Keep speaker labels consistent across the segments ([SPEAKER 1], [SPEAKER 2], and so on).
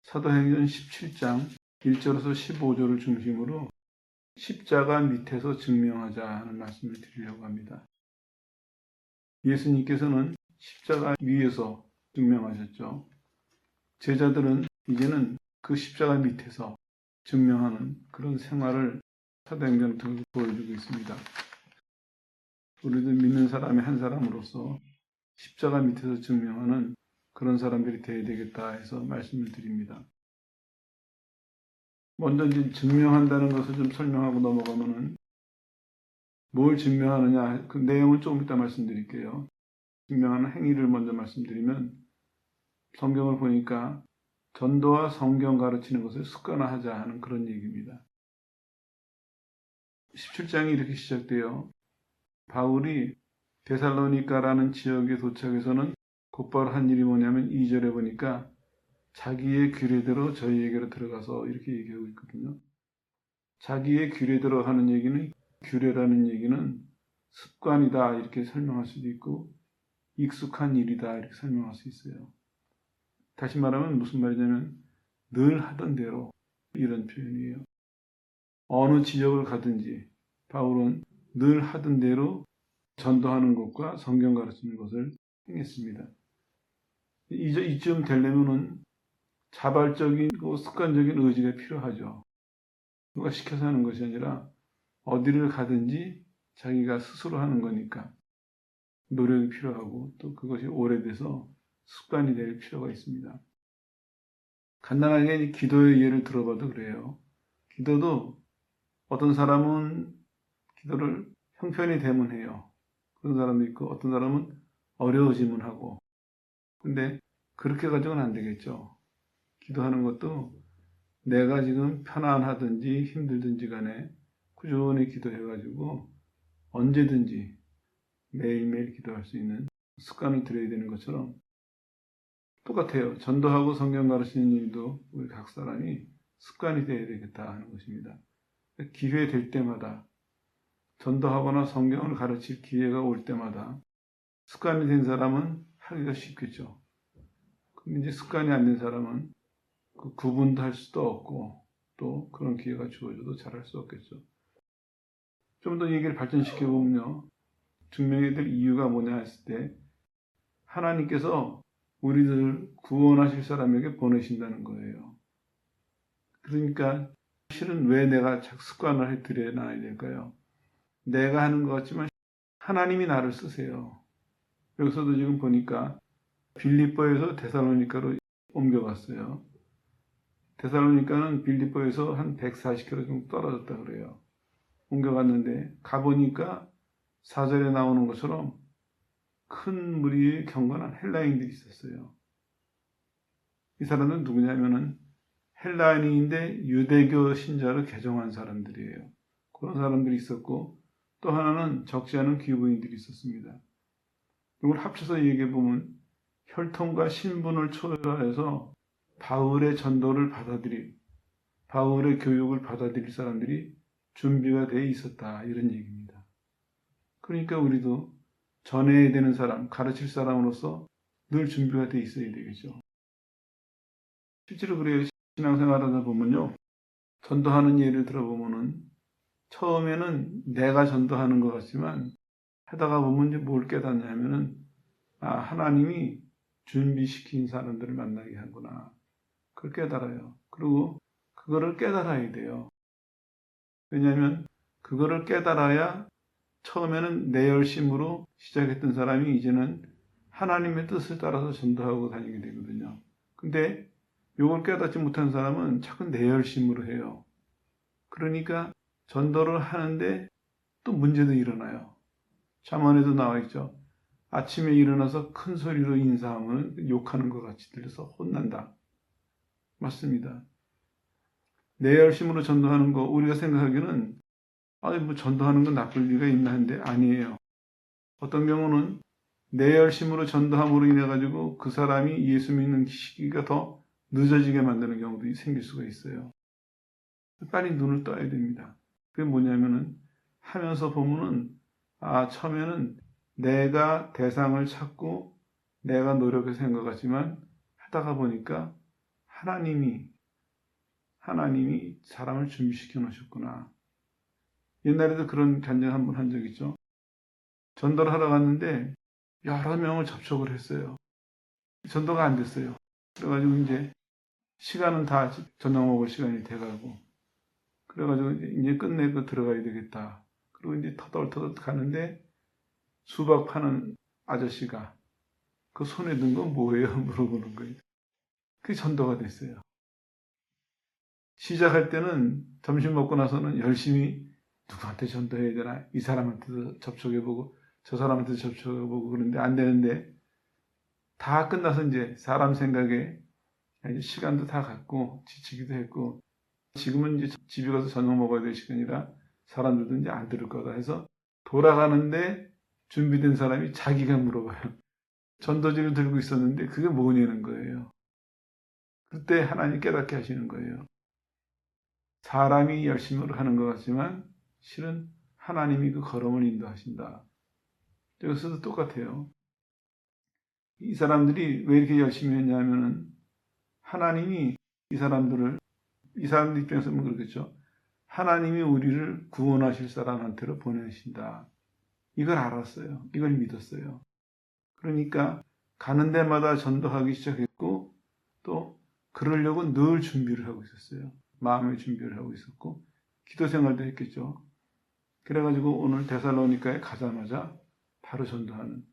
[SPEAKER 1] 사도행전 17장 1절에서 15절을 중심으로 십자가 밑에서 증명하자 하는 말씀을 드리려고 합니다. 예수님께서는 십자가 위에서 증명하셨죠. 제자들은 이제는 그 십자가 밑에서 증명하는 그런 생활을 사도행전을 통해서 보여주고 있습니다. 우리도 믿는 사람의 한 사람으로서 십자가 밑에서 증명하는 그런 사람들이 되어야 되겠다 해서 말씀을 드립니다. 먼저 이제 증명한다는 것을 좀 설명하고 넘어가면은 뭘 증명하느냐 그 내용은 조금 이따 말씀드릴게요. 증명하는 행위를 먼저 말씀드리면 성경을 보니까 전도와 성경 가르치는 것을 습관화하자 하는 그런 얘기입니다. 17장이 이렇게 시작돼요. 바울이 데살로니가라는 지역에 도착해서는 곧바로 한 일이 뭐냐면 2절에 보니까 자기의 규례대로 저희에게로 들어가서 이렇게 얘기하고 있거든요. 자기의 규례대로 하는 얘기는 규례라는 얘기는 습관이다 이렇게 설명할 수도 있고 익숙한 일이다 이렇게 설명할 수 있어요. 다시 말하면 무슨 말이냐면 늘 하던 대로 이런 표현이에요. 어느 지역을 가든지 바울은 늘 하던 대로 전도하는 것과 성경 가르치는 것을 행했습니다. 이쯤 되려면은 자발적이고 습관적인 의지가 필요하죠. 누가 시켜서 하는 것이 아니라 어디를 가든지 자기가 스스로 하는 거니까 노력이 필요하고 또 그것이 오래돼서 습관이 될 필요가 있습니다. 간단하게 기도의 예를 들어봐도 그래요. 기도도 어떤 사람은 기도를 형편이 되면 해요. 그런 사람도 있고 어떤 사람은 어려워지면 하고. 근데 그렇게 가지고는 안 되겠죠. 기도하는 것도 내가 지금 편안하든지 힘들든지 간에 꾸준히 기도해가지고 언제든지 매일매일 기도할 수 있는 습관을 들여야 되는 것처럼 똑같아요. 전도하고 성경 가르치는 일도 우리 각 사람이 습관이 되어야 되겠다 하는 것입니다. 기회 될 때마다 전도하거나 성경을 가르칠 기회가 올 때마다 습관이 된 사람은 하기가 쉽겠죠. 그럼 이제 습관이 안 된 사람은 그 구분도 할 수도 없고 또 그런 기회가 주어져도 잘할 수 없겠죠. 좀 더 얘기를 발전시켜 보면요. 증명해야 될 이유가 뭐냐 했을 때 하나님께서 우리들을 구원하실 사람에게 보내신다는 거예요. 그러니까 실은 왜 내가 습관을 들여놔야 될까요? 내가 하는 것 같지만 하나님이 나를 쓰세요. 여기서도 지금 보니까 빌립보에서 데살로니가로 옮겨갔어요. 데살로니가는 빌립보에서 한 140km 정도 떨어졌다 그래요. 옮겨갔는데 가보니까 4절에 나오는 것처럼 큰 무리의 경건한 헬라인들이 있었어요. 이 사람들은 누구냐면은 헬라인인데 유대교 신자로 개종한 사람들이에요. 그런 사람들이 있었고 또 하나는 적지 않은 귀부인들이 있었습니다. 이걸 합쳐서 얘기해 보면 혈통과 신분을 초월해서 바울의 전도를 받아들일, 바울의 교육을 받아들일 사람들이 준비가 돼 있었다 이런 얘기입니다. 그러니까 우리도 전해야 되는 사람, 가르칠 사람으로서 늘 준비가 돼 있어야 되겠죠. 실제로 그래요. 신앙생활하다 보면요. 전도하는 예를 들어보면은 처음에는 내가 전도하는 것 같지만 하다가 보면 이제 뭘 깨닫냐면은 하나님이 준비시킨 사람들을 만나게 하구나. 그걸 깨달아요. 그리고 그거를 깨달아야 돼요. 왜냐하면 그거를 깨달아야 처음에는 내 열심으로 시작했던 사람이 이제는 하나님의 뜻을 따라서 전도하고 다니게 되거든요. 근데 이걸 깨닫지 못한 사람은 자꾸 내 열심으로 해요. 그러니까 전도를 하는데 또 문제도 일어나요. 잠언에도 나와 있죠. 아침에 일어나서 큰 소리로 인사하면 욕하는 것 같이 들려서 혼난다. 맞습니다. 내 열심으로 전도하는 거 우리가 생각하기에는 뭐 전도하는 건 나쁠 리가 있나 한데 아니에요. 어떤 경우는 내 열심으로 전도함으로 인해 가지고 그 사람이 예수 믿는 시기가 더 늦어지게 만드는 경우도 생길 수가 있어요. 빨리 눈을 떠야 됩니다. 그게 뭐냐면은 하면서 보면은 처음에는 내가 대상을 찾고 내가 노력해서 한 것 같지만 하다가 보니까 하나님이 사람을 준비시켜 놓으셨구나. 옛날에도 그런 간증 한번 한 적 있죠. 전도를 하러 갔는데 여러 명을 접촉을 했어요. 전도가 안 됐어요. 그래가지고 이제 시간은 다 저녁 먹을 시간이 돼가고, 그래가지고 이제 끝내고 들어가야 되겠다. 그리고 이제 터덜터덜 가는데 수박 파는 아저씨가 그 손에 든 건 뭐예요? 물어보는 거예요. 그게 전도가 됐어요. 시작할 때는 점심 먹고 나서는 열심히 누구한테 전도해야 되나, 이 사람한테도 접촉해보고 저 사람한테도 접촉해보고 그런데 안 되는데, 다 끝나서 이제 사람 생각에 이제 시간도 다 갔고 지치기도 했고, 지금은 이제 집에 가서 저녁 먹어야 될 시간이라 사람들도 이제 안 들을 거다 해서 돌아가는데 준비된 사람이 자기가 물어봐요. 전도지를 들고 있었는데 그게 뭐냐는 거예요. 그때 하나님 깨닫게 하시는 거예요. 사람이 열심히 하는 것 같지만 실은 하나님이 그 걸음을 인도하신다. 여기서도 똑같아요. 이 사람들이 왜 이렇게 열심히 했냐면은 하나님이 이 사람들 입장에서 보면 그렇겠죠. 하나님이 우리를 구원하실 사람한테로 보내신다. 이걸 알았어요. 이걸 믿었어요. 그러니까 가는 데마다 전도하기 시작했고, 또 그러려고 늘 준비를 하고 있었어요. 마음의 준비를 하고 있었고, 기도 생활도 했겠죠. 그래가지고 오늘 데살로니가에 가자마자 바로 전도하는,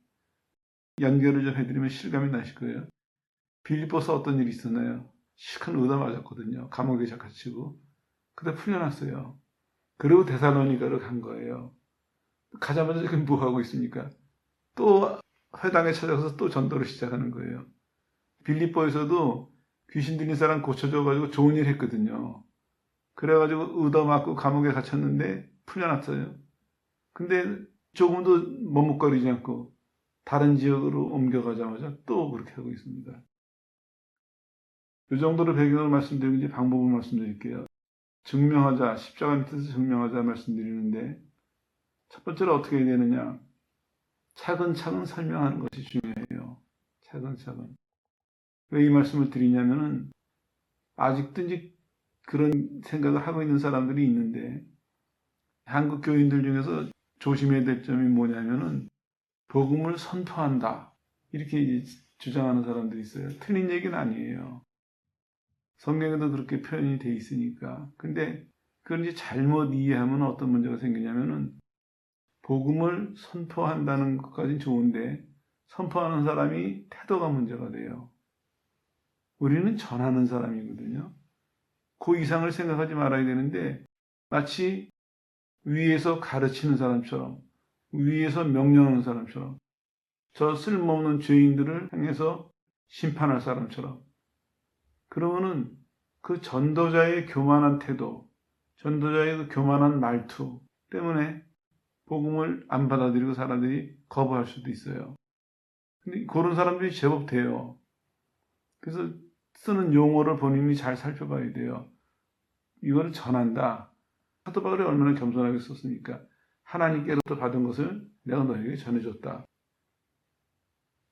[SPEAKER 1] 연결을 좀 해드리면 실감이 나실 거예요. 빌립보서 어떤 일이 있었나요? 시큰 의다 맞았거든요. 감옥에 갇히고. 그때 풀려났어요. 그리고 데살로니가로 간 거예요. 가자마자 지금 뭐 하고 있습니까? 또 회당에 찾아가서 또 전도를 시작하는 거예요. 빌립보에서도 귀신 들린 사람 고쳐줘가지고 좋은 일 했거든요. 그래가지고 의도 맞고 감옥에 갇혔는데 풀려났어요. 근데 조금도 머뭇거리지 않고 다른 지역으로 옮겨가자마자 또 그렇게 하고 있습니다. 이 정도로 배경을 말씀드리고 이제 방법을 말씀드릴게요. 증명하자, 십자가의 뜻을 증명하자 말씀드리는데, 첫 번째로 어떻게 해야 되느냐? 차근차근 설명하는 것이 중요해요. 차근차근. 왜 이 말씀을 드리냐면은 아직도 이제 그런 생각을 하고 있는 사람들이 있는데, 한국 교인들 중에서 조심해야 될 점이 뭐냐면은 복음을 선포한다, 이렇게 주장하는 사람들이 있어요. 틀린 얘기는 아니에요. 성경에도 그렇게 표현이 돼 있으니까. 근데 그걸 이제 잘못 이해하면 어떤 문제가 생기냐면은 복음을 선포한다는 것까지는 좋은데 선포하는 사람이 태도가 문제가 돼요. 우리는 전하는 사람이거든요. 그 이상을 생각하지 말아야 되는데 마치 위에서 가르치는 사람처럼, 위에서 명령하는 사람처럼, 저 쓸모없는 죄인들을 향해서 심판할 사람처럼, 그러면은 그 전도자의 교만한 태도, 전도자의 그 교만한 말투 때문에 복음을 안 받아들이고 사람들이 거부할 수도 있어요. 근데 그런 사람들이 제법 돼요. 그래서 쓰는 용어를 본인이 잘 살펴봐야 돼요. 이거를 전한다. 사도 바울이 얼마나 겸손하게 썼습니까? 하나님께로부터 받은 것을 내가 너에게 전해줬다.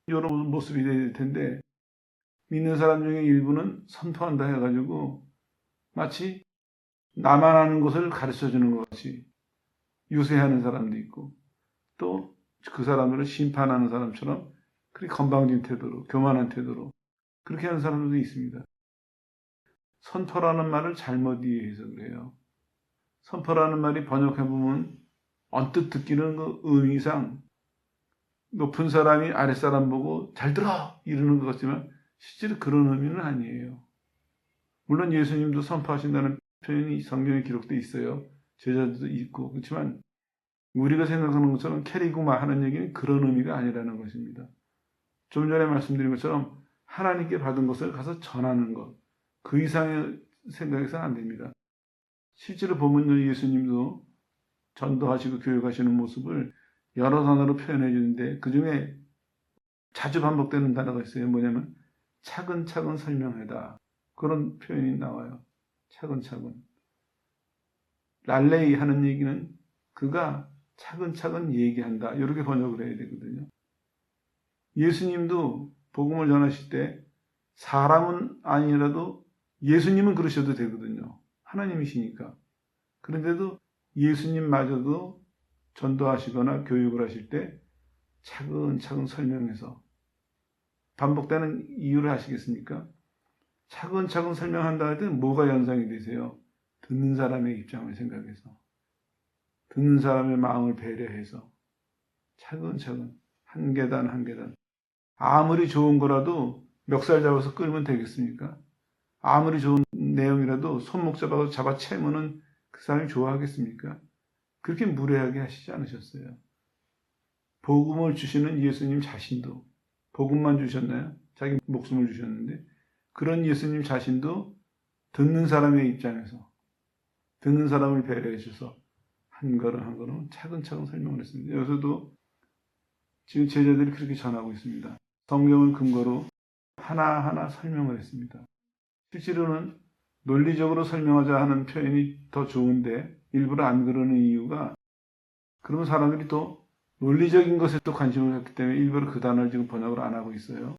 [SPEAKER 1] 이런 모습이 될 텐데, 믿는 사람 중에 일부는 선포한다 해가지고 마치 나만 아는 것을 가르쳐주는 것 같이 유세하는 사람도 있고, 또 그 사람들을 심판하는 사람처럼 그렇게 건방진 태도로, 교만한 태도로 그렇게 하는 사람들도 있습니다. 선포라는 말을 잘못 이해해서 그래요. 선포라는 말이 번역해보면 언뜻 듣기는 그 의미상 높은 사람이 아랫사람 보고 잘 들어! 이러는 것 같지만 실제로 그런 의미는 아니에요. 물론 예수님도 선포하신다는 표현이 성경에 기록되어 있어요. 제자들도 있고. 그렇지만 우리가 생각하는 것처럼 캐리구마 하는 얘기는 그런 의미가 아니라는 것입니다. 좀 전에 말씀드린 것처럼 하나님께 받은 것을 가서 전하는 것, 그 이상의 생각해서는 안 됩니다. 실제로 보면 예수님도 전도하시고 교육하시는 모습을 여러 단어로 표현해 주는데 그 중에 자주 반복되는 단어가 있어요. 뭐냐면 차근차근 설명하다. 그런 표현이 나와요. 차근차근. 랄레이 하는 얘기는 그가 차근차근 얘기한다. 이렇게 번역을 해야 되거든요. 예수님도 복음을 전하실 때 사람은 아니라도 예수님은 그러셔도 되거든요. 하나님이시니까. 그런데도 예수님마저도 전도하시거나 교육을 하실 때 차근차근 설명해서 반복되는 이유를 아시겠습니까? 차근차근 설명한다 할 때 뭐가 연상이 되세요? 듣는 사람의 입장을 생각해서, 듣는 사람의 마음을 배려해서 차근차근 한 계단 한 계단. 아무리 좋은 거라도 멱살 잡아서 끌면 되겠습니까? 아무리 좋은 내용이라도 손목 잡아 채우면 그 사람이 좋아하겠습니까? 그렇게 무례하게 하시지 않으셨어요. 복음을 주시는 예수님 자신도 복음만 주셨나요? 자기 목숨을 주셨는데 그런 예수님 자신도 듣는 사람의 입장에서 듣는 사람을 배려해 주셔서 한 걸음 한 걸음 차근차근 설명을 했습니다. 여기서도 지금 제자들이 그렇게 전하고 있습니다. 성경을 근거로 하나하나 설명을 했습니다. 실제로는 논리적으로 설명하자 하는 표현이 더 좋은데 일부러 안 그러는 이유가 그러면 사람들이 또 논리적인 것에 또 관심을 갖기 때문에 일부러 그 단어를 지금 번역을 안 하고 있어요.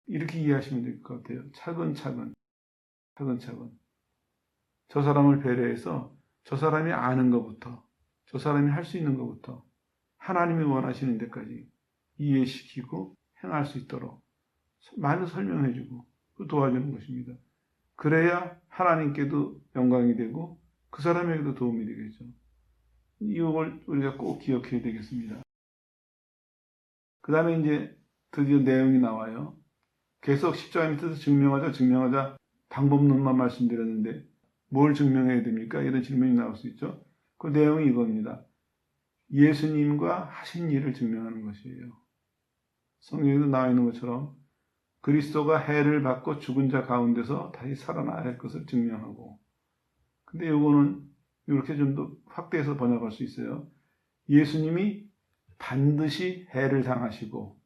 [SPEAKER 1] 이렇게 이해하시면 될 것 같아요. 차근차근, 차근차근. 저 사람을 배려해서 저 사람이 아는 것부터, 저 사람이 할 수 있는 것부터 하나님이 원하시는 데까지 이해시키고 행할 수 있도록 많이 설명해주고 도와주는 것입니다. 그래야 하나님께도 영광이 되고 그 사람에게도 도움이 되겠죠. 이걸 우리가 꼭 기억해야 되겠습니다. 그 다음에 이제 드디어 내용이 나와요. 계속 십자가의 뜻을 증명하자 방법론만 말씀드렸는데 뭘 증명해야 됩니까? 이런 질문이 나올 수 있죠. 그 내용이 이겁니다. 예수님과 하신 일을 증명하는 것이에요. 성경에도 나와 있는 것처럼 그리스도가 해를 받고 죽은 자 가운데서 다시 살아나야 할 것을 증명하고 근데 요거는 이렇게 좀 더 확대해서 번역할 수 있어요. 예수님이 반드시 해를 당하시고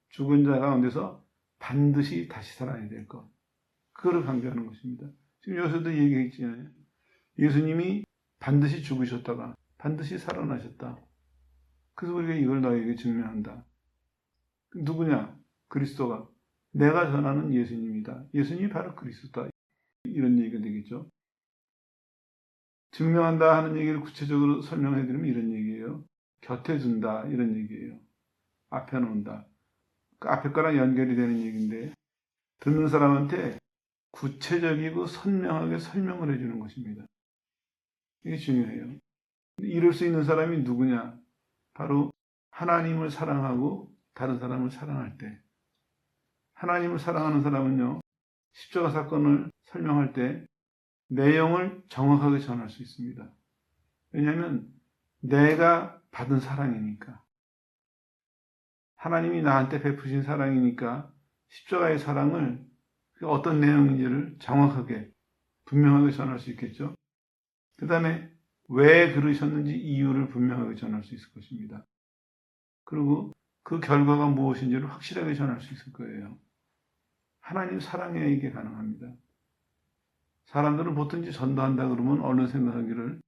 [SPEAKER 1] 죽은 자 가운데서 반드시 다시 살아야 될 것. 그거를 강조하는 것입니다. 지금 여기서도 얘기했잖아요. 예수님이 반드시 죽으셨다가 반드시 살아나셨다. 그래서 우리가 이걸 너에게 증명한다. 누구냐? 그리스도가. 내가 전하는 예수님이다. 예수님이 바로 그리스도다. 이런 얘기가 되겠죠. 증명한다 하는 얘기를 구체적으로 설명해드리면 이런 얘기예요. 곁에 둔다 이런 얘기예요. 앞에 놓는다. 그 앞에 거랑 연결이 되는 얘기인데 듣는 사람한테 구체적이고 선명하게 설명을 해주는 것입니다. 이게 중요해요. 이럴 수 있는 사람이 누구냐? 바로 하나님을 사랑하고 다른 사람을 사랑할 때. 하나님을 사랑하는 사람은요. 십자가 사건을 설명할 때 내용을 정확하게 전할 수 있습니다. 왜냐하면 내가 받은 사랑이니까. 하나님이 나한테 베푸신 사랑이니까 십자가의 사랑을 어떤 내용인지를 정확하게 분명하게 전할 수 있겠죠. 그 다음에 왜 그러셨는지 이유를 분명하게 전할 수 있을 것입니다. 그리고 그 결과가 무엇인지를 확실하게 전할 수 있을 거예요. 하나님 사랑해야 이게 가능합니다. 사람들은 보통 이제 전도한다 그러면 어느 생각하기를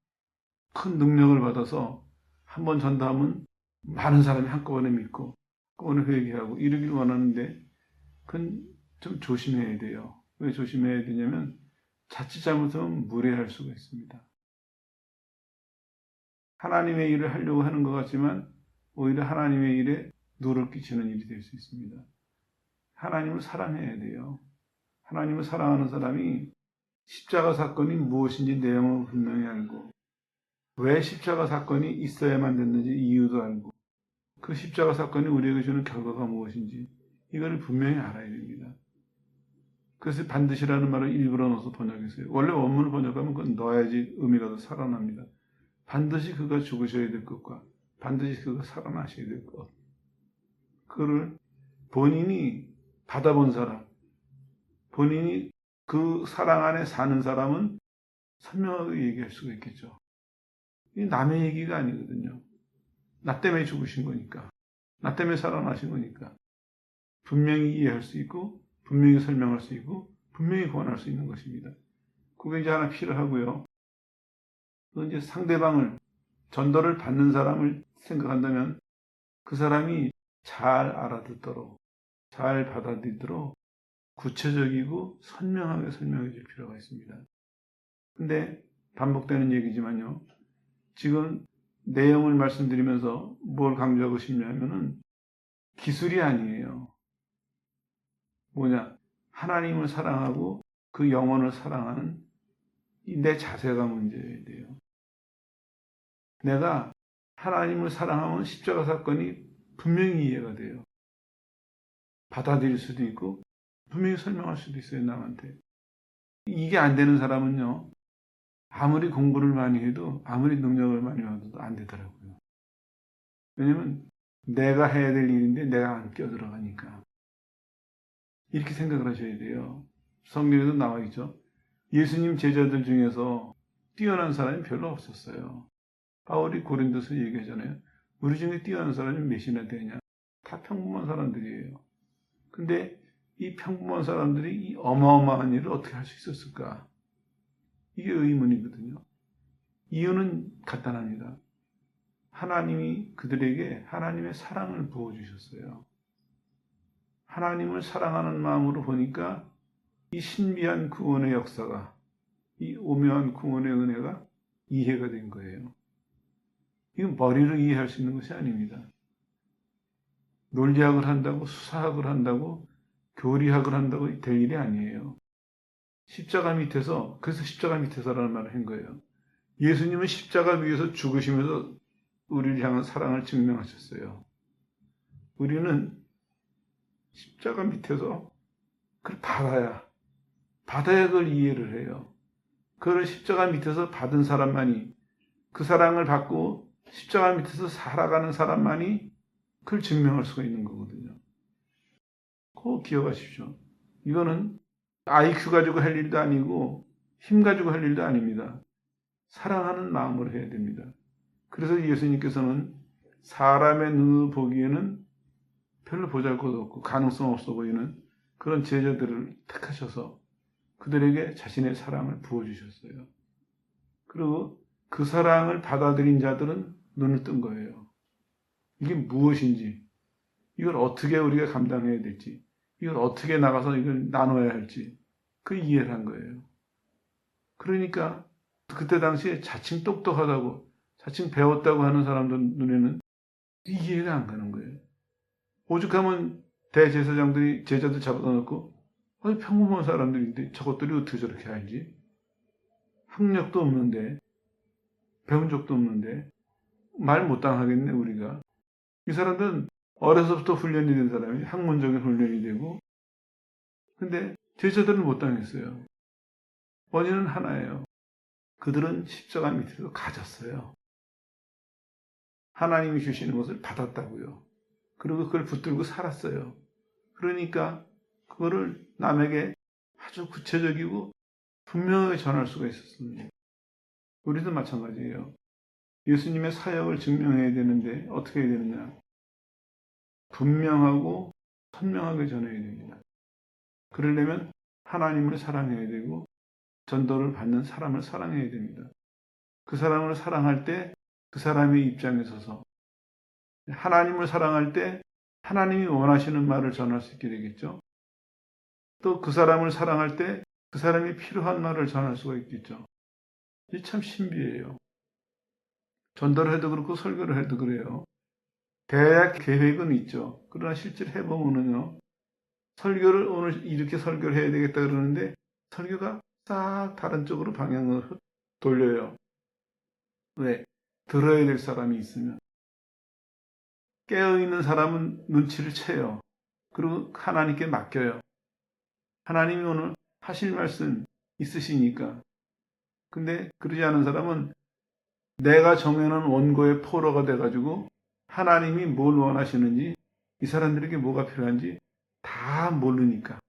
[SPEAKER 1] 큰 능력을 받아서 한번 전도하면 많은 사람이 한꺼번에 믿고 한꺼번에 회개하고 이러길 원하는데 그건 좀 조심해야 돼요. 왜 조심해야 되냐면 자칫 잘못하면 무례할 수가 있습니다. 하나님의 일을 하려고 하는 것 같지만 오히려 하나님의 일에 누를 끼치는 일이 될 수 있습니다. 하나님을 사랑해야 돼요. 하나님을 사랑하는 사람이 십자가 사건이 무엇인지 내용을 분명히 알고 왜 십자가 사건이 있어야만 됐는지 이유도 알고 그 십자가 사건이 우리에게 주는 결과가 무엇인지 이걸 분명히 알아야 됩니다. 그래서 반드시라는 말을 일부러 넣어서 번역했어요. 원래 원문을 번역하면 그건 넣어야지 의미가 더 살아납니다. 반드시 그가 죽으셔야 될 것과 반드시 그가 살아나셔야 될 것. 그를 본인이 받아본 사람, 본인이 그 사랑 안에 사는 사람은 선명하게 얘기할 수가 있겠죠. 이 남의 얘기가 아니거든요. 나 때문에 죽으신 거니까. 나 때문에 살아나신 거니까. 분명히 이해할 수 있고, 분명히 설명할 수 있고, 분명히 구원할 수 있는 것입니다. 그게 이제 하나 필요하고요. 또 이제 상대방을, 전도를 받는 사람을 생각한다면 그 사람이 잘 알아듣도록, 잘 받아들이도록 구체적이고 선명하게 설명해 줄 필요가 있습니다. 근데 반복되는 얘기지만요. 지금 내용을 말씀드리면서 뭘 강조하고 싶냐면은 기술이 아니에요. 뭐냐? 하나님을 사랑하고 그 영혼을 사랑하는 내 자세가 문제예요. 내가 하나님을 사랑하면 십자가 사건이 분명히 이해가 돼요. 받아들일 수도 있고 분명히 설명할 수도 있어요, 남한테. 이게 안 되는 사람은요. 아무리 공부를 많이 해도 아무리 능력을 많이 얻어도 안 되더라고요. 왜냐면 내가 해야 될 일인데 내가 안 껴들어가니까. 이렇게 생각을 하셔야 돼요. 성경에도 나와 있죠. 예수님 제자들 중에서 뛰어난 사람이 별로 없었어요. 바울이 고린도서 얘기하잖아요. 우리 중에 뛰어난 사람이 몇이나 되냐. 다 평범한 사람들이에요. 근데 이 평범한 사람들이 이 어마어마한 일을 어떻게 할 수 있었을까? 이게 의문이거든요. 이유는 간단합니다. 하나님이 그들에게 하나님의 사랑을 부어주셨어요. 하나님을 사랑하는 마음으로 보니까 이 신비한 구원의 역사가, 이 오묘한 구원의 은혜가 이해가 된 거예요. 이건 머리로 이해할 수 있는 것이 아닙니다. 논리학을 한다고, 수사학을 한다고, 교리학을 한다고 될 일이 아니에요. 십자가 밑에서, 그래서 십자가 밑에서라는 말을 한 거예요. 예수님은 십자가 위에서 죽으시면서 우리를 향한 사랑을 증명하셨어요. 우리는 십자가 밑에서 그걸 받아야 그걸 이해를 해요. 그걸 십자가 밑에서 받은 사람만이, 그 사랑을 받고 십자가 밑에서 살아가는 사람만이 그걸 증명할 수가 있는 거거든요. 꼭 기억하십시오. 이거는 IQ 가지고 할 일도 아니고 힘 가지고 할 일도 아닙니다. 사랑하는 마음으로 해야 됩니다. 그래서 예수님께서는 사람의 눈으로 보기에는 별로 보잘것없고 가능성 없어 보이는 그런 제자들을 택하셔서 그들에게 자신의 사랑을 부어주셨어요. 그리고 그 사랑을 받아들인 자들은 눈을 뜬 거예요. 이게 무엇인지, 이걸 어떻게 우리가 감당해야 될지, 이걸 어떻게 나가서 이걸 나눠야 할지 그 이해를 한 거예요. 그러니까 그때 당시에 자칭 똑똑하다고 자칭 배웠다고 하는 사람들 눈에는 이해가 안 가는 거예요. 오죽하면 대제사장들이 제자들 잡아다 놓고 평범한 사람들인데 저것들이 어떻게 저렇게 알지? 학력도 없는데 배운 적도 없는데 말 못당하겠네 우리가. 이 사람들은 어려서부터 훈련이 된 사람이 학문적인 훈련이 되고 근데 제자들은 못당했어요. 원인은 하나예요. 그들은 십자가 밑에서 가졌어요. 하나님이 주시는 것을 받았다고요. 그리고 그걸 붙들고 살았어요. 그러니까 그거를 남에게 아주 구체적이고 분명하게 전할 수가 있었습니다. 우리도 마찬가지예요. 예수님의 사역을 증명해야 되는데 어떻게 해야 되느냐? 분명하고 선명하게 전해야 됩니다. 그러려면 하나님을 사랑해야 되고 전도를 받는 사람을 사랑해야 됩니다. 그 사람을 사랑할 때 그 사람의 입장에 서서 하나님을 사랑할 때 하나님이 원하시는 말을 전할 수 있게 되겠죠. 또 그 사람을 사랑할 때 그 사람이 필요한 말을 전할 수가 있겠죠. 이게 참 신비해요. 전도를 해도 그렇고 설교를 해도 그래요. 대략 계획은 있죠. 그러나 실제로 해보면요. 설교를 오늘 이렇게 설교를 해야 되겠다 그러는데 설교가 싹 다른 쪽으로 방향을 돌려요. 왜? 들어야 될 사람이 있으면. 깨어있는 사람은 눈치를 채요. 그리고 하나님께 맡겨요. 하나님이 오늘 하실 말씀 있으시니까. 근데 그러지 않은 사람은 내가 정해놓은 원고의 포로가 돼가지고 하나님이 뭘 원하시는지 이 사람들에게 뭐가 필요한지 다 모르니까.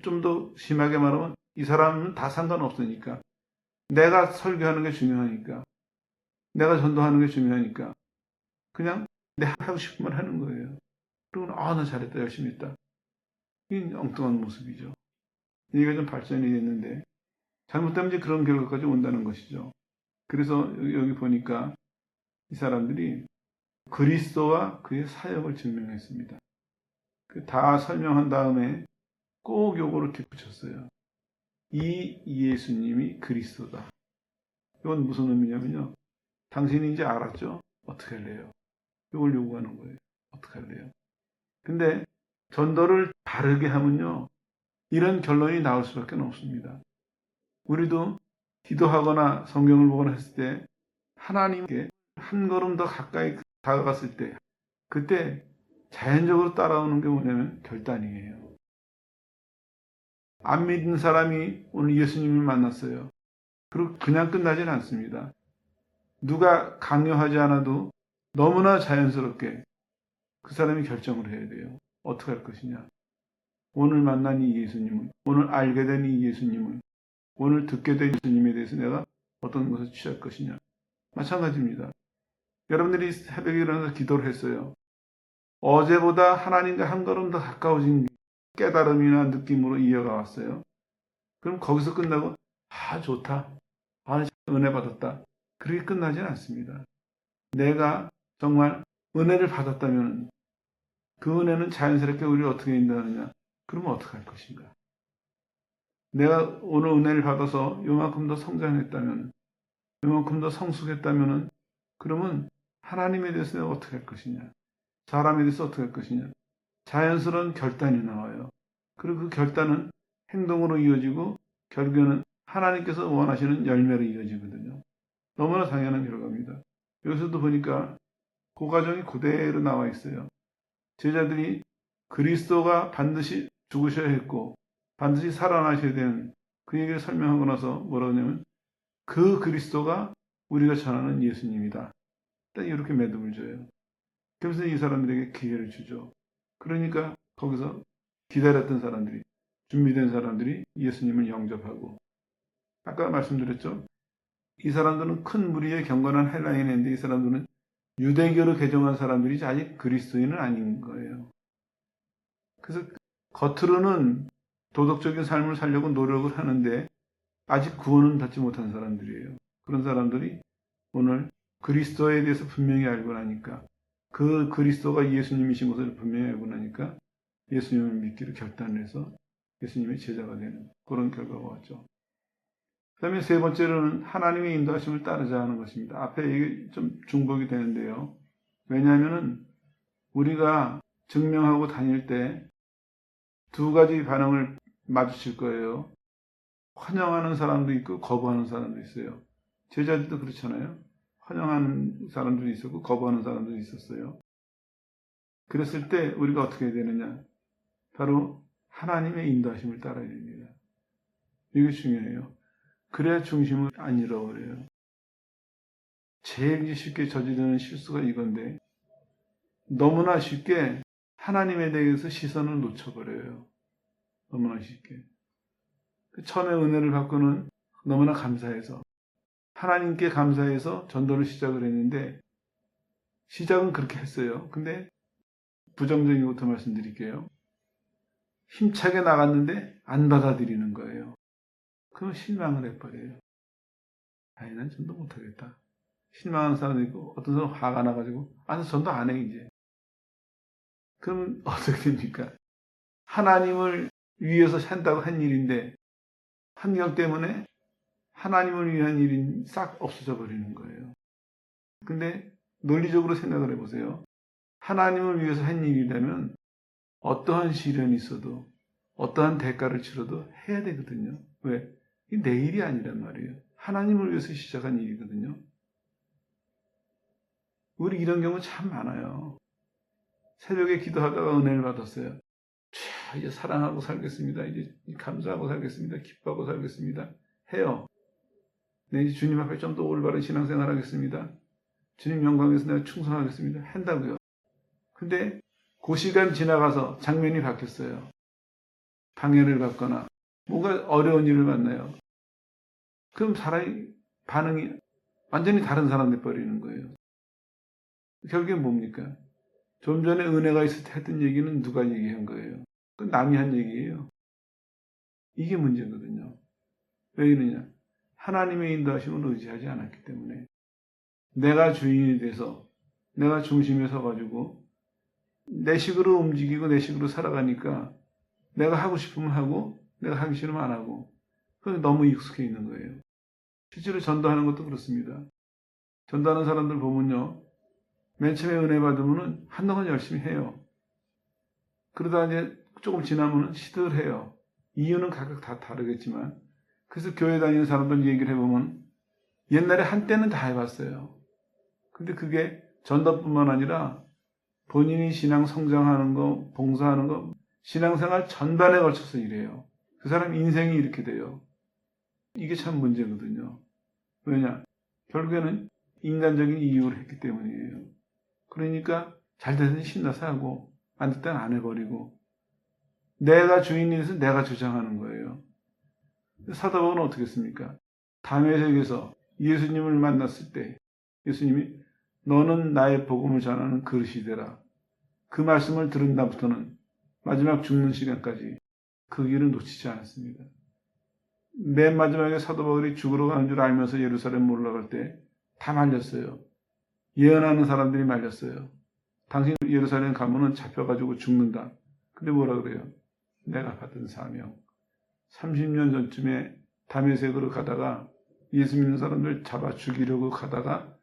[SPEAKER 1] 좀 더 심하게 말하면 이 사람은 다 상관없으니까. 내가 설교하는 게 중요하니까. 내가 전도하는 게 중요하니까. 그냥 내가 하고 싶은 말 하는 거예요. 그러고 나 잘했다 열심히 했다. 이게 엉뚱한 모습이죠. 얘가 좀 발전이 됐는데 잘못되면 이제 그런 결과까지 온다는 것이죠. 그래서 여기 보니까 이 사람들이 그리스도와 그의 사역을 증명했습니다. 다 설명한 다음에 꼭 요거를 이렇게 붙였어요. 이 예수님이 그리스도다. 이건 무슨 의미냐면요. 당신이 이제 알았죠? 어떻게 할래요? 이걸 요구하는 거예요. 어떻게 할래요? 근데 전도를 바르게 하면요. 이런 결론이 나올 수밖에 없습니다. 우리도 기도하거나 성경을 보거나 했을 때 하나님께 한 걸음 더 가까이 다가갔을 때 그때 자연적으로 따라오는 게 뭐냐면 결단이에요. 안 믿는 사람이 오늘 예수님을 만났어요. 그리고 그냥 끝나진 않습니다. 누가 강요하지 않아도 너무나 자연스럽게 그 사람이 결정을 해야 돼요. 어떻게 할 것이냐. 오늘 만난 이 예수님을, 오늘 알게 된 이 예수님을, 오늘 듣게 된 예수님에 대해서 내가 어떤 것을 취할 것이냐. 마찬가지입니다. 여러분들이 새벽에 일어나서 기도를 했어요. 어제보다 하나님과 한 걸음 더 가까워진 깨달음이나 느낌으로 이어가 왔어요. 그럼 거기서 끝나고 좋다. 은혜 받았다. 그렇게 끝나진 않습니다. 내가 정말 은혜를 받았다면 그 은혜는 자연스럽게 우리를 어떻게 인도하느냐. 그러면 어떻게 할 것인가. 내가 오늘 은혜를 받아서 요만큼 더 성장했다면, 요만큼 더 성숙했다면 그러면 하나님에 대해서 내가 어떻게 할 것이냐. 사람에 대해서 어떻게 할 것이냐. 자연스러운 결단이 나와요. 그리고 그 결단은 행동으로 이어지고 결국에는 하나님께서 원하시는 열매로 이어지거든요. 너무나 당연한 결과입니다. 여기서도 보니까 그 과정이 그대로 나와 있어요. 제자들이 그리스도가 반드시 죽으셔야 했고 반드시 살아나셔야 되는 그 얘기를 설명하고 나서 뭐라고 하냐면 그 그리스도가 우리가 전하는 예수님이다. 딱 이렇게 매듭을 줘요. 그래서 이 사람들에게 기회를 주죠. 그러니까 거기서 기다렸던 사람들이, 준비된 사람들이 예수님을 영접하고 아까 말씀드렸죠. 이 사람들은 큰 무리의 경건한 헬라인인데 이 사람들은 유대교로 개종한 사람들이지 아직 그리스도인은 아닌 거예요. 그래서 겉으로는 도덕적인 삶을 살려고 노력을 하는데 아직 구원은 받지 못한 사람들이에요. 그런 사람들이 오늘 그리스도에 대해서 분명히 알고 나니까 그 그리스도가 예수님이신 것을 분명히 알고 나니까 예수님을 믿기로 결단을 해서 예수님의 제자가 되는 그런 결과가 왔죠. 그 다음에 세 번째로는 하나님의 인도하심을 따르자 하는 것입니다. 앞에 이게 좀 중복이 되는데요. 왜냐하면 우리가 증명하고 다닐 때 두 가지 반응을 마주칠 거예요. 환영하는 사람도 있고 거부하는 사람도 있어요. 제자들도 그렇잖아요. 환영하는 사람들도 있었고 거부하는 사람도 있었어요. 그랬을 때 우리가 어떻게 해야 되느냐? 바로 하나님의 인도하심을 따라야 됩니다. 이게 중요해요. 그래야 중심을 안 잃어버려요. 제일 쉽게 저지르는 실수가 이건데 너무나 쉽게 하나님에 대해서 시선을 놓쳐버려요. 너무나 쉽게. 처음에 은혜를 받고는 너무나 감사해서 하나님께 감사해서 전도를 시작을 했는데 시작은 그렇게 했어요. 근데 부정적인 것부터 말씀드릴게요. 힘차게 나갔는데 안 받아들이는 거예요. 그럼 실망을 해버려요. 난 전도 못하겠다. 실망하는 사람도 있고 어떤 사람은 화가 나가지고 전도 안 해 이제. 그러면 어떻게 됩니까? 하나님을 위해서 한다고 한 일인데 환경 때문에 하나님을 위한 일이 싹 없어져 버리는 거예요. 근데 논리적으로 생각을 해보세요. 하나님을 위해서 한 일이라면 어떠한 시련이 있어도 어떠한 대가를 치러도 해야 되거든요. 왜? 이게 내 일이 아니란 말이에요. 하나님을 위해서 시작한 일이거든요. 우리 이런 경우 참 많아요. 새벽에 기도하다가 은혜를 받았어요. 이제 사랑하고 살겠습니다. 이제 감사하고 살겠습니다. 기뻐하고 살겠습니다. 해요. 네, 이제 주님 앞에 좀 더 올바른 신앙생활 하겠습니다. 주님 영광에서 내가 충성하겠습니다. 한다고요. 근데 그 시간 지나가서 장면이 바뀌었어요. 방해를 받거나 뭔가 어려운 일을 만나요. 그럼 사람이 반응이 완전히 다른 사람 돼버리는 거예요. 결국엔 뭡니까? 좀 전에 은혜가 있을 때 했던 얘기는 누가 얘기한 거예요? 그건 남이 한 얘기예요. 이게 문제거든요. 왜 이러냐? 하나님의 인도하심을 의지하지 않았기 때문에 내가 주인이 돼서 내가 중심에 서가지고 내 식으로 움직이고 내 식으로 살아가니까 내가 하고 싶으면 하고 내가 하기 싫으면 안 하고 그게 너무 익숙해 있는 거예요. 실제로 전도하는 것도 그렇습니다. 전도하는 사람들 보면요. 맨 처음에 은혜 받으면 한동안 열심히 해요. 그러다 이제 조금 지나면 시들해요. 이유는 각각 다 다르겠지만 그래서 교회 다니는 사람들 얘기를 해보면 옛날에 한때는 다 해봤어요. 근데 그게 전도뿐만 아니라 본인이 신앙 성장하는 거, 봉사하는 거, 신앙생활 전반에 걸쳐서 이래요. 그 사람 인생이 이렇게 돼요. 이게 참 문제거든요. 왜냐? 결국에는 인간적인 이유를 했기 때문이에요. 그러니까 잘 되더니 신나서 하고 안 됐다는 안 해버리고 내가 주인이 돼서 내가 주장하는 거예요. 사도 바울은 어떻게 했습니까? 담에색에서 예수님을 만났을 때 예수님이 너는 나의 복음을 전하는 그릇이 되라. 그 말씀을 들은 다음부터는 마지막 죽는 시간까지 그 길을 놓치지 않았습니다. 맨 마지막에 사도 바울이 죽으러 가는 줄 알면서 예루살렘 올라갈 때 다 말렸어요. 예언하는 사람들이 말렸어요. 당신 예루살렘 가면은 잡혀가지고 죽는다. 근데 뭐라 그래요? 내가 받은 사명. 30년 전쯤에 다메섹으로 가다가 예수 믿는 사람들 잡아 죽이려고 가다가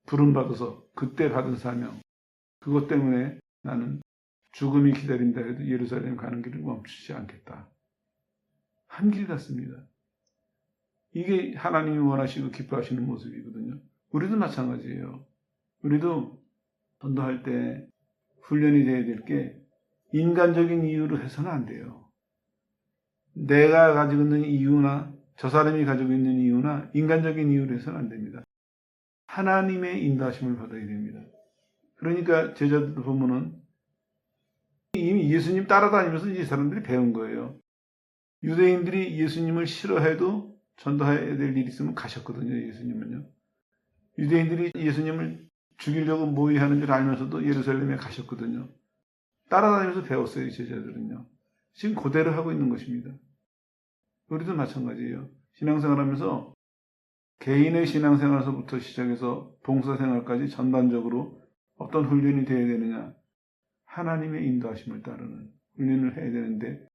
[SPEAKER 1] 부름받아서 그때 받은 사명. 그것 때문에 나는 죽음이 기다린다 해도 예루살렘 가는 길을 멈추지 않겠다. 한 길 같습니다. 이게 하나님이 원하시고 기뻐하시는 모습이거든요. 우리도 마찬가지예요. 우리도 전도할 때 훈련이 돼야 될 게 인간적인 이유로 해서는 안 돼요. 내가 가지고 있는 이유나 저 사람이 가지고 있는 이유나 인간적인 이유로 해서는 안 됩니다. 하나님의 인도하심을 받아야 됩니다. 그러니까 제자들도 보면은 이미 예수님 따라다니면서 이 사람들이 배운 거예요. 유대인들이 예수님을 싫어해도 전도해야 될 일이 있으면 가셨거든요. 예수님은요. 유대인들이 예수님을 죽이려고 모의하는 줄 알면서도 예루살렘에 가셨거든요. 따라다니면서 배웠어요. 제자들은요. 지금 그대로 하고 있는 것입니다. 우리도 마찬가지예요. 신앙생활하면서 개인의 신앙생활에서부터 시작해서 봉사생활까지 전반적으로 어떤 훈련이 되어야 되느냐. 하나님의 인도하심을 따르는 훈련을 해야 되는데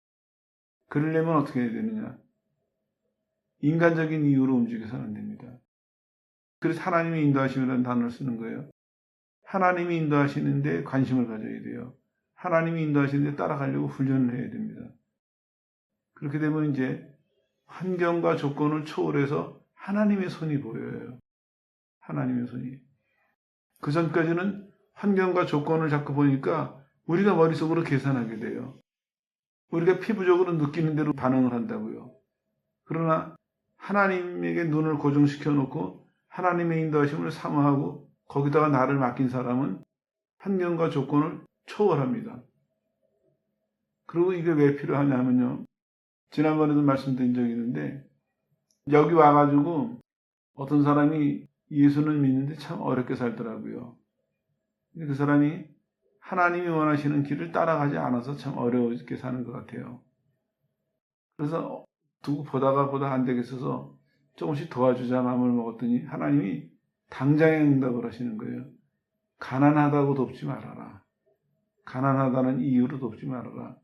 [SPEAKER 1] 그러려면 어떻게 해야 되느냐. 인간적인 이유로 움직여서는 안 됩니다. 그래서 하나님의 인도하심이라는 단어를 쓰는 거예요. 하나님이 인도하시는데 관심을 가져야 돼요. 하나님이 인도하시는데 따라가려고 훈련을 해야 됩니다. 그렇게 되면 이제 환경과 조건을 초월해서 하나님의 손이 보여요. 하나님의 손이. 그 전까지는 환경과 조건을 자꾸 보니까 우리가 머릿속으로 계산하게 돼요. 우리가 피부적으로 느끼는 대로 반응을 한다고요. 그러나 하나님에게 눈을 고정시켜 놓고 하나님의 인도하심을 사모하고 거기다가 나를 맡긴 사람은 환경과 조건을 초월합니다. 그리고 이게 왜 필요하냐 하면요. 지난번에도 말씀드린 적이 있는데 여기 와가지고 어떤 사람이 예수는 믿는데 참 어렵게 살더라고요. 그 사람이 하나님이 원하시는 길을 따라가지 않아서 참 어렵게 사는 것 같아요. 그래서 두고 보다 안 되겠어서 조금씩 도와주자 마음을 먹었더니 하나님이 당장에 응답을 하시는 거예요. 가난하다고 돕지 말아라. 가난하다는 이유로 돕지 말아라.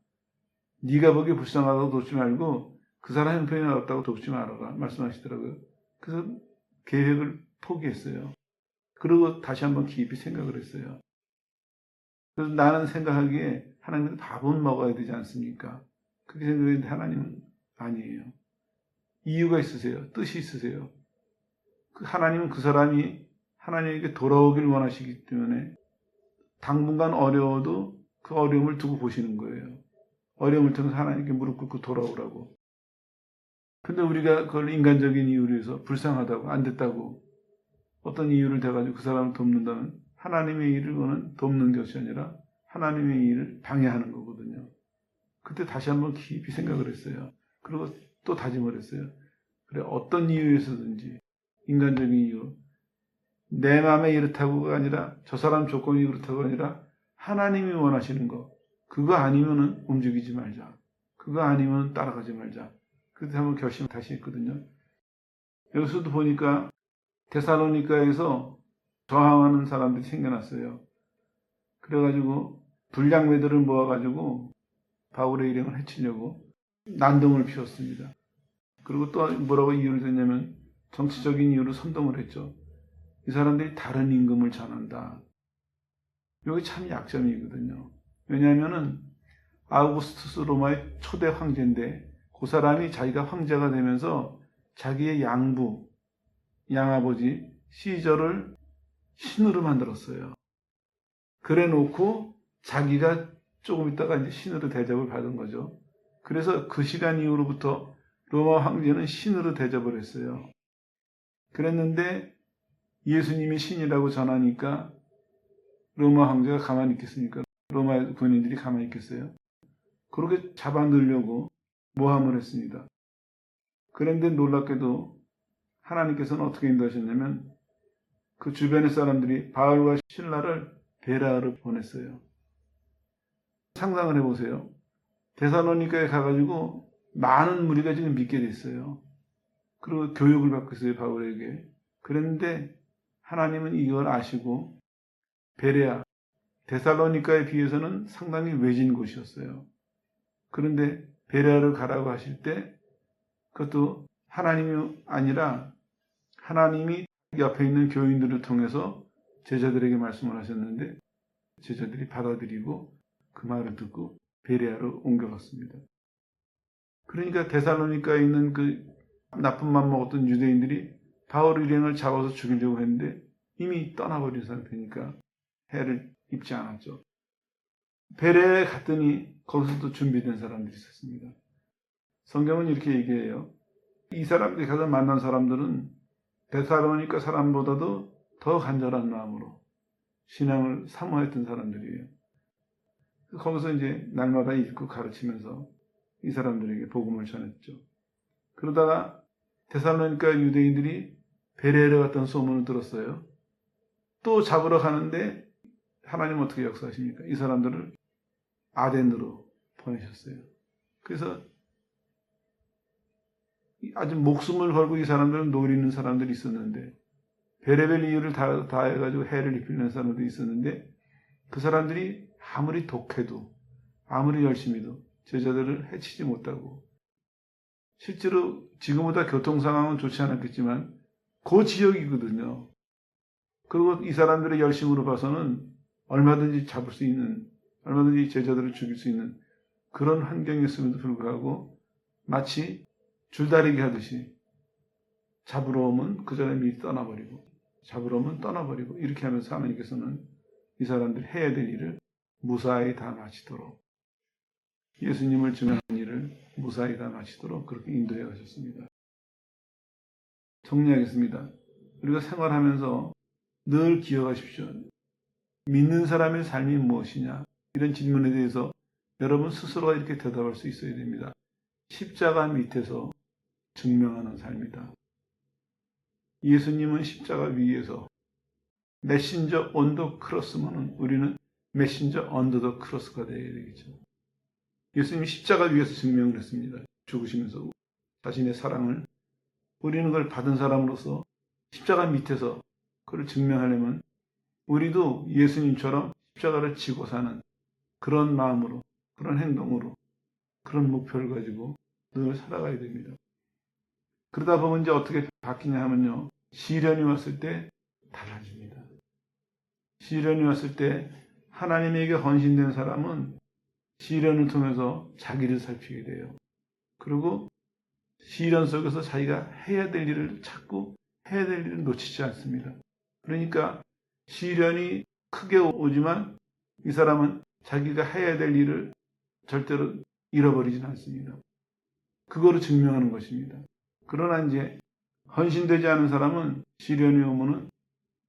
[SPEAKER 1] 네가 보기 불쌍하다고 돕지 말고 그 사람 형편이 어렵다고 돕지 말아라 말씀하시더라고요. 그래서 계획을 포기했어요. 그리고 다시 한번 깊이 생각을 했어요. 그래서 나는 생각하기에 하나님은 밥은 먹어야 되지 않습니까? 그렇게 생각했는데 하나님은 아니에요. 이유가 있으세요. 뜻이 있으세요. 하나님은 그 사람이 하나님에게 돌아오길 원하시기 때문에 당분간 어려워도 그 어려움을 두고 보시는 거예요. 어려움을 통해서 하나님께 무릎 꿇고 돌아오라고. 근데 우리가 그걸 인간적인 이유로 해서 불쌍하다고 안 됐다고 어떤 이유를 대가지고 그 사람을 돕는다면 하나님의 일을 돕는 것이 아니라 하나님의 일을 방해하는 거거든요. 그때 다시 한번 깊이 생각을 했어요. 그리고 또 다짐을 했어요. 그래 어떤 이유에서든지 인간적인 이유 내 마음에 이렇다고가 아니라 저 사람 조건이 그렇다고가 아니라 하나님이 원하시는 거 그거 아니면은 움직이지 말자. 그거 아니면 따라가지 말자. 그때 한번 결심을 다시 했거든요. 여기서도 보니까 데살로니가에서 저항하는 사람들이 생겨났어요. 그래가지고 불량매들을 모아가지고 바울의 일행을 해치려고 난동을 피웠습니다. 그리고 또 뭐라고 이유를 댔냐면 정치적인 이유로 선동을 했죠. 이 사람들이 다른 임금을 전한다. 이게 참 약점이거든요. 왜냐하면은 아우구스투스 로마의 초대 황제인데 그 사람이 자기가 황제가 되면서 자기의 양부, 양아버지 시저를 신으로 만들었어요. 그래 놓고 자기가 조금 있다가 이제 신으로 대접을 받은 거죠. 그래서 그 시간 이후로부터 로마 황제는 신으로 대접을 했어요. 그랬는데 예수님이 신이라고 전하니까 로마 황제가 가만히 있겠습니까? 로마 군인들이 가만히 있겠어요? 그렇게 잡아 넣으려고 모함을 했습니다. 그런데 놀랍게도 하나님께서는 어떻게 인도하셨냐면 그 주변의 사람들이 바울과 실라를 베라로 보냈어요. 상상을 해보세요. 데살로니가에 가가지고 많은 무리가 지금 믿게 됐어요. 그리고 교육을 받고 있어요, 바울에게. 그런데 하나님은 이걸 아시고 베레아, 데살로니가에 비해서는 상당히 외진 곳이었어요. 그런데 베레아를 가라고 하실 때 그것도 하나님이 아니라 하나님이 옆에 있는 교인들을 통해서 제자들에게 말씀을 하셨는데 제자들이 받아들이고 그 말을 듣고 베레아로 옮겨갔습니다. 그러니까 데살로니가에 있는 그 나쁜 맘 먹었던 유대인들이 바울 일행을 잡아서 죽이려고 했는데 이미 떠나버린 상태니까 해를 입지 않았죠. 베레아에 갔더니 거기서도 준비된 사람들이 있었습니다. 성경은 이렇게 얘기해요. 이 사람들이 가서 만난 사람들은 데살로니가 사람보다도 더 간절한 마음으로 신앙을 사모했던 사람들이에요. 거기서 이제 날마다 읽고 가르치면서 이 사람들에게 복음을 전했죠. 그러다가 데살로니가 유대인들이 베레아에 갔다는 소문을 들었어요. 또 잡으러 가는데 하나님은 어떻게 역사하십니까? 이 사람들을 아덴으로 보내셨어요. 그래서 아주 목숨을 걸고 이 사람들을 노리는 사람들이 있었는데 별의별 이유를 다 해가지고 해를 입히는 사람들이 있었는데 그 사람들이 아무리 독해도 아무리 열심히도 제자들을 해치지 못하고 실제로 지금보다 교통 상황은 좋지 않았겠지만 그 지역이거든요. 그리고 이 사람들의 열심으로 봐서는 얼마든지 잡을 수 있는, 얼마든지 제자들을 죽일 수 있는 그런 환경이었음에도 불구하고 마치 줄다리기 하듯이 잡으러 오면 그 전에 미리 떠나버리고 잡으러 오면 떠나버리고 이렇게 하면서 하나님께서는 이 사람들이 해야 될 일을 무사히 다 마치도록 예수님을 증언한 일을 무사히 다 마치도록 그렇게 인도해 가셨습니다. 정리하겠습니다. 우리가 생활하면서 늘 기억하십시오. 믿는 사람의 삶이 무엇이냐? 이런 질문에 대해서 여러분 스스로가 이렇게 대답할 수 있어야 됩니다. 십자가 밑에서 증명하는 삶이다. 예수님은 십자가 위에서 메신저 온 더 크로스면은 우리는 메신저 언더 더 크로스가 되어야 되겠죠. 예수님이 십자가 위에서 증명을 했습니다. 죽으시면서 자신의 사랑을 우리는 그걸 받은 사람으로서 십자가 밑에서 그걸 증명하려면 우리도 예수님처럼 십자가를 지고 사는 그런 마음으로 그런 행동으로 그런 목표를 가지고 늘 살아가야 됩니다. 그러다 보면 이제 어떻게 바뀌냐 하면요. 시련이 왔을 때 달라집니다. 시련이 왔을 때 하나님에게 헌신된 사람은 시련을 통해서 자기를 살피게 돼요. 그리고 시련 속에서 자기가 해야 될 일을 찾고 해야 될 일을 놓치지 않습니다. 그러니까 시련이 크게 오지만 이 사람은 자기가 해야 될 일을 절대로 잃어버리진 않습니다. 그거로 증명하는 것입니다. 그러나 이제 헌신되지 않은 사람은 시련이 오면은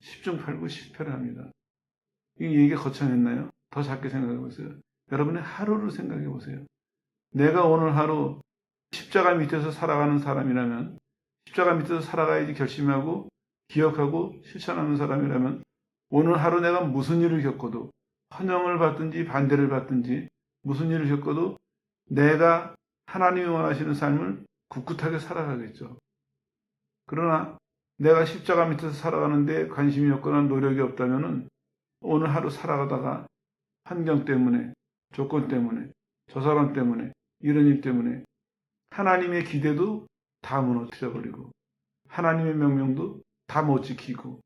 [SPEAKER 1] 10중 8구 실패를 합니다. 이 얘기가 거창했나요? 더 작게 생각해 보세요. 여러분의 하루를 생각해 보세요. 내가 오늘 하루 십자가 밑에서 살아가는 사람이라면 십자가 밑에서 살아가야지 결심하고 기억하고 실천하는 사람이라면 오늘 하루 내가 무슨 일을 겪어도 환영을 받든지 반대를 받든지 무슨 일을 겪어도 내가 하나님이 원하시는 삶을 굳굳하게 살아가겠죠. 그러나 내가 십자가 밑에서 살아가는데 관심이 없거나 노력이 없다면 오늘 하루 살아가다가 환경 때문에 조건 때문에 저 사람 때문에, 이런 일 때문에 하나님의 기대도 다 무너뜨려 버리고 하나님의 명령도 다 못 지키고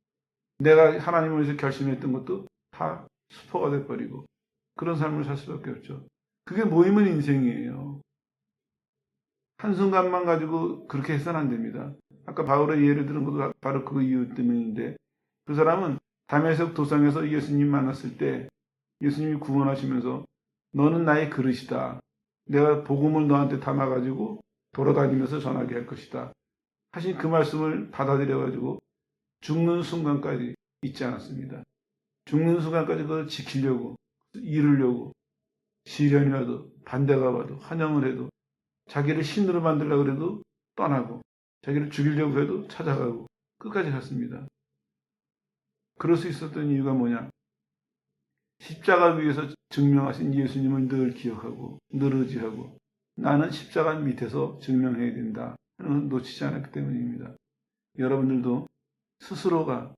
[SPEAKER 1] 내가 하나님을 위해서 결심했던 것도 다 수포가 돼버리고 그런 삶을 살 수밖에 없죠. 그게 모임은 인생이에요. 한순간만 가지고 그렇게 해서는 안 됩니다. 아까 바울의 예를 들은 것도 바로 그 이유 때문인데 그 사람은 다메섹 도상에서 예수님 만났을 때 예수님이 구원하시면서 너는 나의 그릇이다. 내가 복음을 너한테 담아가지고 돌아다니면서 전하게 할 것이다. 하신 그 말씀을 받아들여가지고 죽는 순간까지 잊지 않았습니다. 죽는 순간까지 그걸 지키려고, 이루려고, 시련이 와도, 반대가 와도, 환영을 해도, 자기를 신으로 만들려고 해도 떠나고, 자기를 죽이려고 해도 찾아가고, 끝까지 갔습니다. 그럴 수 있었던 이유가 뭐냐? 십자가 위에서 증명하신 예수님을 늘 기억하고, 늘 의지하고, 나는 십자가 밑에서 증명해야 된다. 하는 걸 놓치지 않았기 때문입니다. 여러분들도 스스로가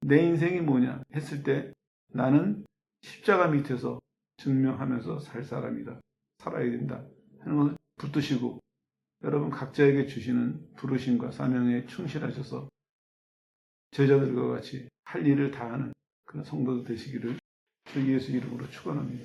[SPEAKER 1] 내 인생이 뭐냐 했을 때 나는 십자가 밑에서 증명하면서 살 사람이다. 살아야 된다. 하는 것을 붙드시고 여러분 각자에게 주시는 부르심과 사명에 충실하셔서 제자들과 같이 할 일을 다하는 그런 성도들 되시기를 주 예수 이름으로 축원합니다.